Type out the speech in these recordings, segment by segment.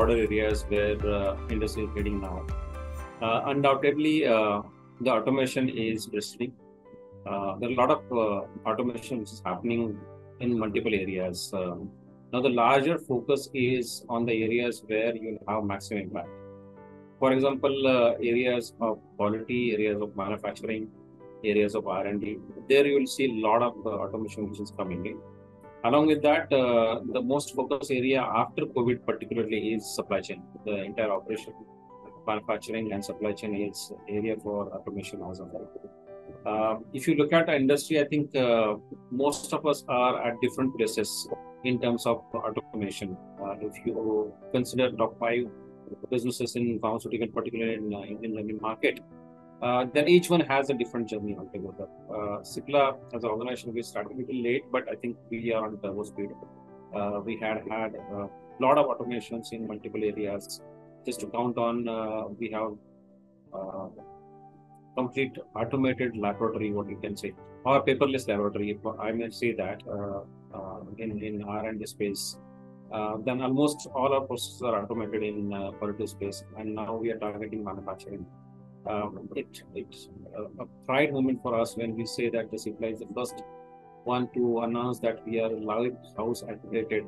broader areas where industry is heading now. Undoubtedly, the automation is bristling. There are a lot of automation which is happening in multiple areas. Now, the larger focus is on the areas where you have maximum impact. For example, areas of quality, areas of manufacturing, areas of R&D. There you will see a lot of automation which is coming in. Along with that, the most focus area after COVID particularly is supply chain. The entire operation, manufacturing and supply chain is area for automation as well. If you look at the industry, I think most of us are at different places in terms of automation. If you consider top 5 businesses in pharmaceutical, particularly in Indian market, then each one has a different journey altogether. Cipla as an organization, we started a little late, but I think we are on turbo speed. We had a lot of automations in multiple areas. Just to count on, we have complete automated laboratory, what you can say, or paperless laboratory, I may say that, in R&D space. Then almost all our processes are automated in quality space, and now we are targeting manufacturing. It's a pride moment for us when we say that the Cipla is the first one to announce that we are a lighthouse accredited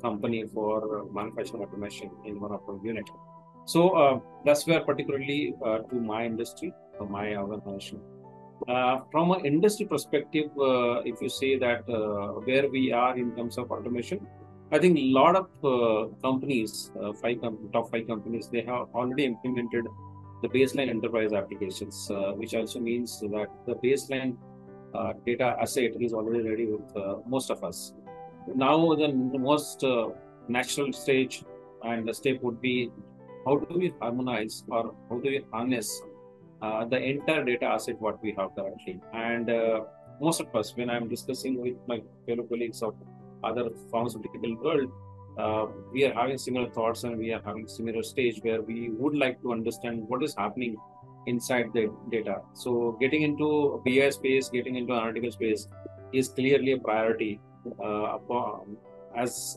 company for manufacturing automation in one of our units. So that's where particularly to my industry, my organization. From an industry perspective, if you say that where we are in terms of automation, I think a lot of companies, top 5 companies, they have already implemented the baseline enterprise applications, which also means that the baseline data asset is already ready with most of us. Now, the most natural stage and the step would be how do we harmonize or how do we harness the entire data asset what we have currently. And most of us, when I'm discussing with my fellow colleagues of other pharmaceutical world, we are having similar thoughts and we are having similar stage where we would like to understand what is happening inside the data. So getting into BI space, getting into analytical space is clearly a priority. As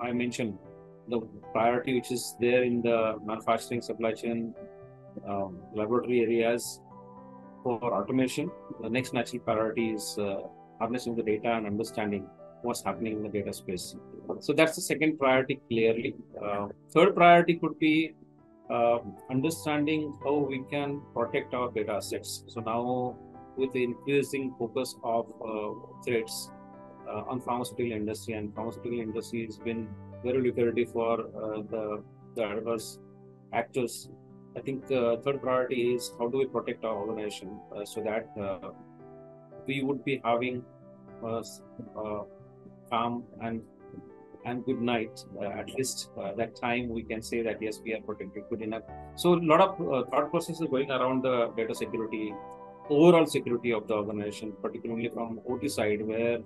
I mentioned, the priority which is there in the manufacturing, supply chain, laboratory areas for automation, the next natural priority is harnessing the data and understanding what's happening in the data space. So that's the second priority clearly. Third priority could be understanding how we can protect our data assets. So now with the increasing focus of threats on pharmaceutical industry, and pharmaceutical industry has been very lucrative for the adverse actors. I think third priority is how do we protect our organization so that we would be having calm and good night. At least that time we can say that yes, we are protected good enough. So a lot of thought processes going around the data security, overall security of the organization, particularly from OT side, where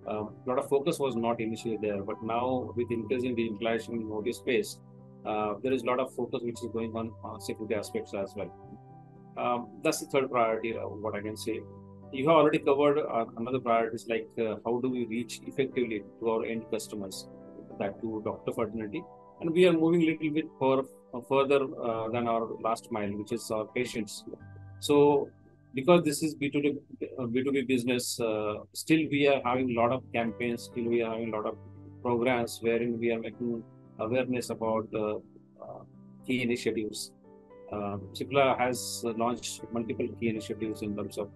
a lot of focus was not initially there, but now with increasing the digitalization in OT space, there is a lot of focus which is going on security aspects as well. That's the third priority, what I can say. You have already covered another priorities like how do we reach effectively to our end customers, that to doctor fraternity, and we are moving a little bit further than our last mile, which is our patients. So because this is B2B business, still we are having a lot of campaigns, still we are having a lot of programs wherein we are making awareness about key initiatives. Cipla has launched multiple key initiatives in terms of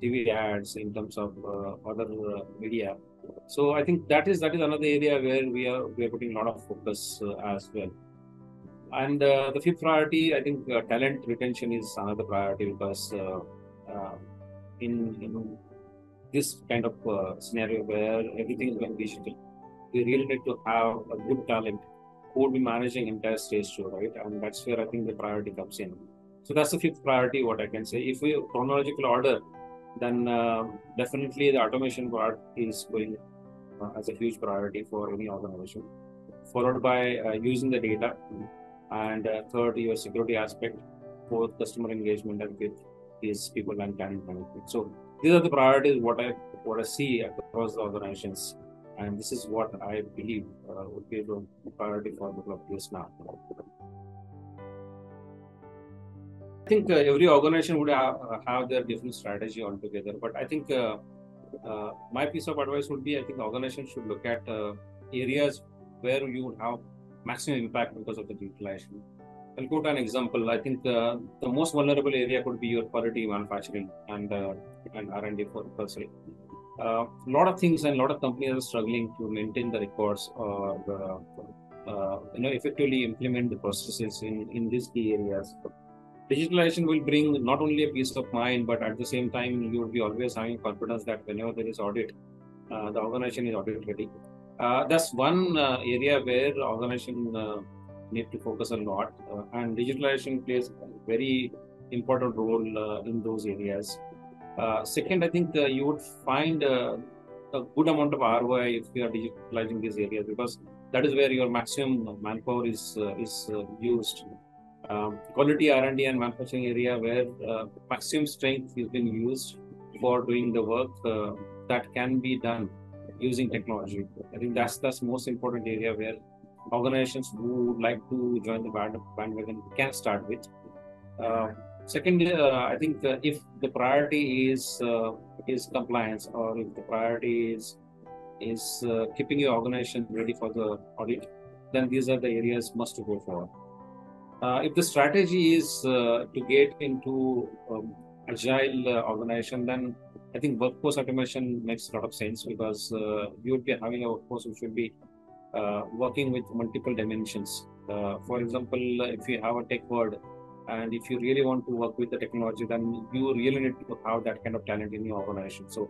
TV ads, in terms of other media. So I think that is another area where we are putting a lot of focus as well. And the fifth priority, I think talent retention is another priority, because in this kind of scenario where everything is going digital, we really need to have a good talent who will be managing entire stage show, right? And that's where I think the priority comes in. So that's the fifth priority, what I can say. If we chronological order, then definitely the automation part is going as a huge priority for any organization, followed by using the data, and third, your security aspect, fourth, customer engagement, and fifth is people and talent management. So these are the priorities what I see across the organizations. and this is what I believe would be the priority for a couple of years now. I think every organization would have their different strategy altogether, but I think my piece of advice would be, I think organizations should look at areas where you would have maximum impact because of the digitalization. I'll quote an example. I think the most vulnerable area could be your quality manufacturing and R&D for per se. A lot of things and a lot of companies are struggling to maintain the records or effectively implement the processes in these key areas. Digitalization will bring not only a peace of mind, but at the same time, you will be always having confidence that whenever there is audit, the organization is audit ready. That's one area where organization need to focus a lot, and digitalization plays a very important role in those areas. Second, I think you would find a good amount of ROI if you are digitalizing these areas, because that is where your maximum manpower is used. Quality R&D and manufacturing area where maximum strength is being used for doing the work that can be done using technology. I think that's most important area where organizations who would like to join the bandwagon can start with. Second, I think if the priority is compliance, or if the priority is keeping your organization ready for the audit, then these are the areas must to go for. If the strategy is to get into agile organization, then I think workforce automation makes a lot of sense, because you would be having a workforce which will be working with multiple dimensions. For example, if you have a tech word, and if you really want to work with the technology, then you really need to have that kind of talent in your organization. So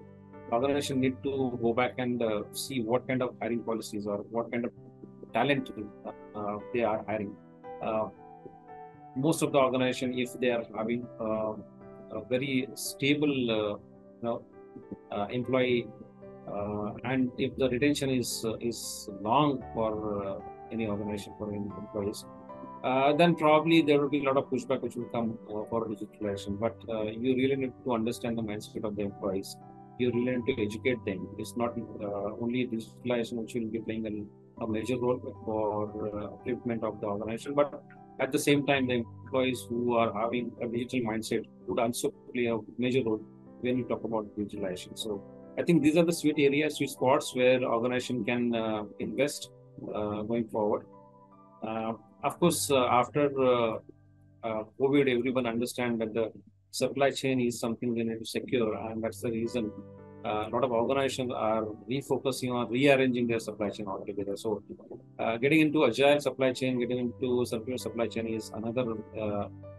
organization need to go back and see what kind of hiring policies or what kind of talent they are hiring. Most of the organization, if they are having a very stable employee, and if the retention is long for any organization, for any employees, then probably there will be a lot of pushback which will come for digitalization. But you really need to understand the mindset of the employees. You really need to educate them. It's not only digitalization which will be playing a major role for upliftment of the organization, but at the same time, the employees who are having a digital mindset would also play a major role when you talk about digitalization. So I think these are the sweet spots where organization can invest going forward. Of course, after COVID, everyone understand that the supply chain is something they need to secure, and that's the reason a lot of organizations are refocusing on rearranging their supply chain altogether. So, getting into agile supply chain, getting into circular supply chain is another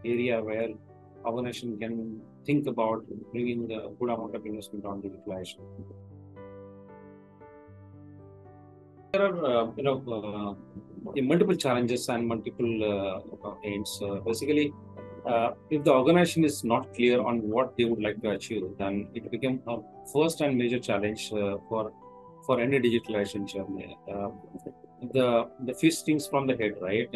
area where organization can think about bringing a good amount of investment on digitalization. There are, multiple challenges and multiple aims. Basically, if the organization is not clear on what they would like to achieve, then it becomes a first and major challenge for any digitalization journey. The first things from the head, right?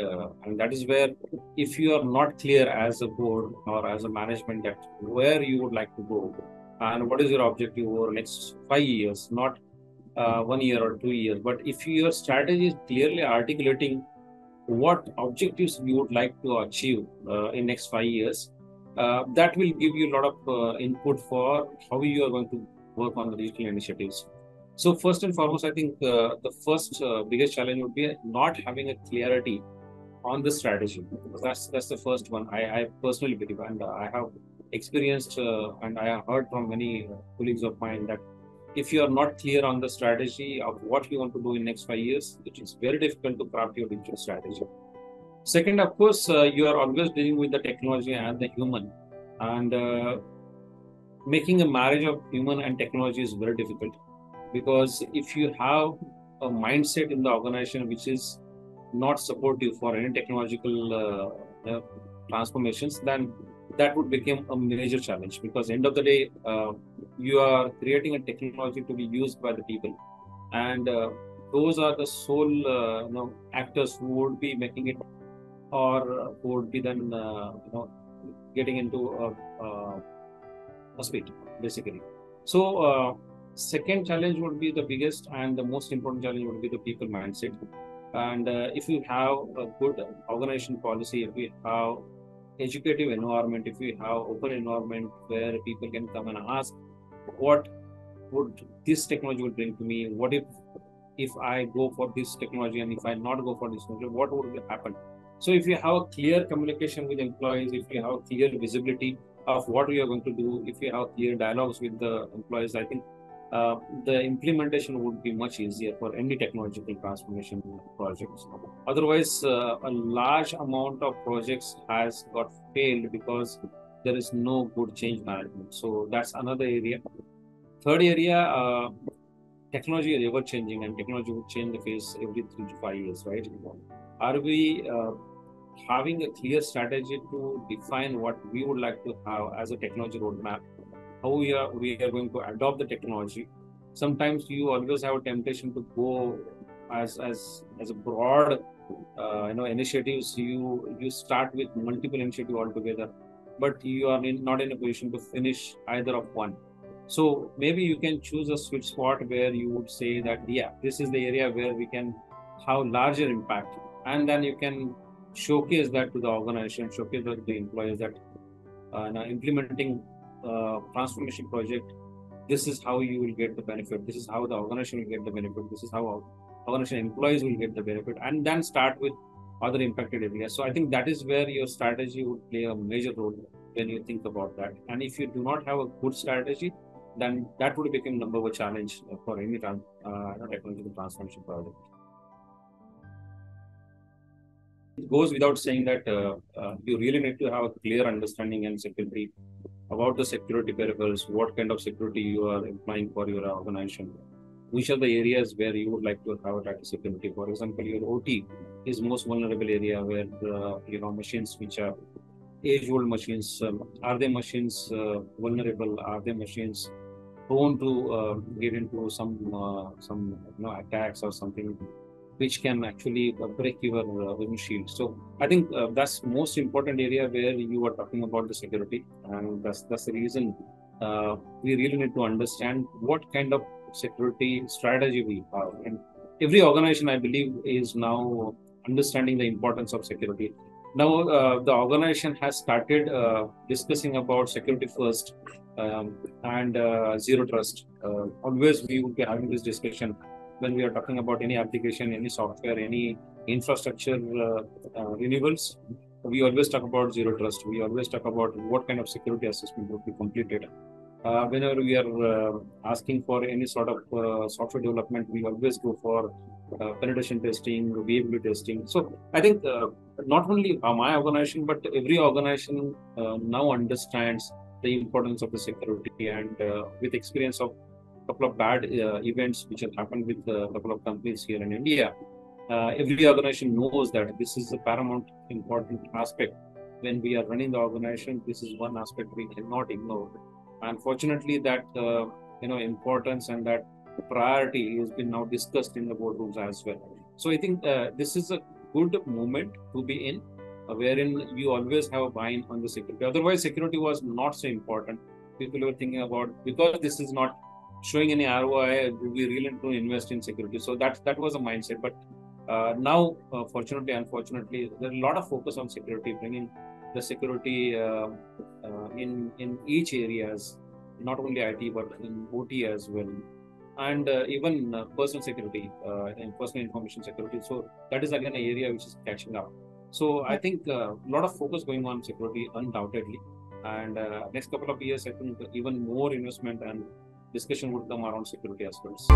And that is where, if you are not clear as a board or as a management that where you would like to go and what is your objective over the next 5 years, not 1 year or 2 years, but if your strategy is clearly articulating what objectives you would like to achieve in next 5 years, that will give you a lot of input for how you are going to work on the digital initiatives. So first and foremost, I think the first biggest challenge would be not having a clarity on the strategy. That's the first one. I personally believe, and I have experienced and I have heard from many colleagues of mine that if you are not clear on the strategy of what you want to do in next 5 years, it is very difficult to craft your digital strategy. Second, of course, you are always dealing with the technology and the human, and making a marriage of human and technology is very difficult, because if you have a mindset in the organization which is not supportive for any technological transformations, then that would become a major challenge, because end of the day, you are creating a technology to be used by the people, and those are the sole actors who would be making it, or who would be then getting into a speed, basically. So Second challenge would be the biggest and the most important challenge would be the people mindset. And if you have a good organization policy, if you have educative environment, if you have open environment where people can come and ask, what would this technology would bring to me? What if I go for this technology, and if I not go for this technology, what would happen? So if you have a clear communication with employees, if you have clear visibility of what you are going to do, if you have clear dialogues with the employees, I think the implementation would be much easier for any technological transformation projects. Otherwise, a large amount of projects has got failed because there is no good change management. So that's another area. Third area, technology is ever changing, and technology will change the face every 3 to 5 years, right? Are we having a clear strategy to define what we would like to have as a technology roadmap? How we are going to adopt the technology? Sometimes you always have a temptation to go as a broad initiatives. You start with multiple initiatives altogether, but you are not in a position to finish either of one. So maybe you can choose a sweet spot where you would say that, yeah, this is the area where we can have larger impact, and then you can showcase that to the organization, showcase that to the employees that implementing transformation project, this is how you will get the benefit. This is how the organization will get the benefit. This is how organization employees will get the benefit, and then start with other impacted areas. So I think that is where your strategy would play a major role when you think about that. And if you do not have a good strategy, then that would become number one challenge for any technological transformation project. It goes without saying that you really need to have a clear understanding and security about the security variables, what kind of security you are applying for your organization, which are the areas where you would like to have data security. For example, your OT is most vulnerable area where machines which are age-old machines, are they machines vulnerable? Are they machines prone to get into some attacks or something which can actually break your windshield? So I think that's most important area where you are talking about the security, and that's the reason we really need to understand what kind of security strategy we have. And every organization, I believe, is now understanding the importance of security. Now the organization has started discussing about security first and zero trust. Always we would be having this discussion when we are talking about any application, any software, any infrastructure renewals. We always talk about zero trust. We always talk about what kind of security assessment would be completed. Whenever we are asking for any sort of software development, we always go for penetration testing, viability testing. So I think not only my organization, but every organization now understands the importance of the security, and with experience of a couple of bad events which have happened with a couple of companies here in India, every organization knows that this is a paramount important aspect. When we are running the organization, this is one aspect we cannot ignore. Unfortunately, that importance and that priority has been now discussed in the boardrooms as well. So I think this is a good moment to be in, wherein you always have a buy-in on the security. Otherwise, security was not so important. People were thinking about, because this is not showing any ROI, we really need to invest in security. So that was a mindset. But now, fortunately, unfortunately, there's a lot of focus on security, bringing the security in each areas, not only IT but in OT as well, and even personal security and personal information security. So that is again an area which is catching up. So I think a lot of focus going on security undoubtedly, and next couple of years, I think even more investment and discussion would come around security aspects.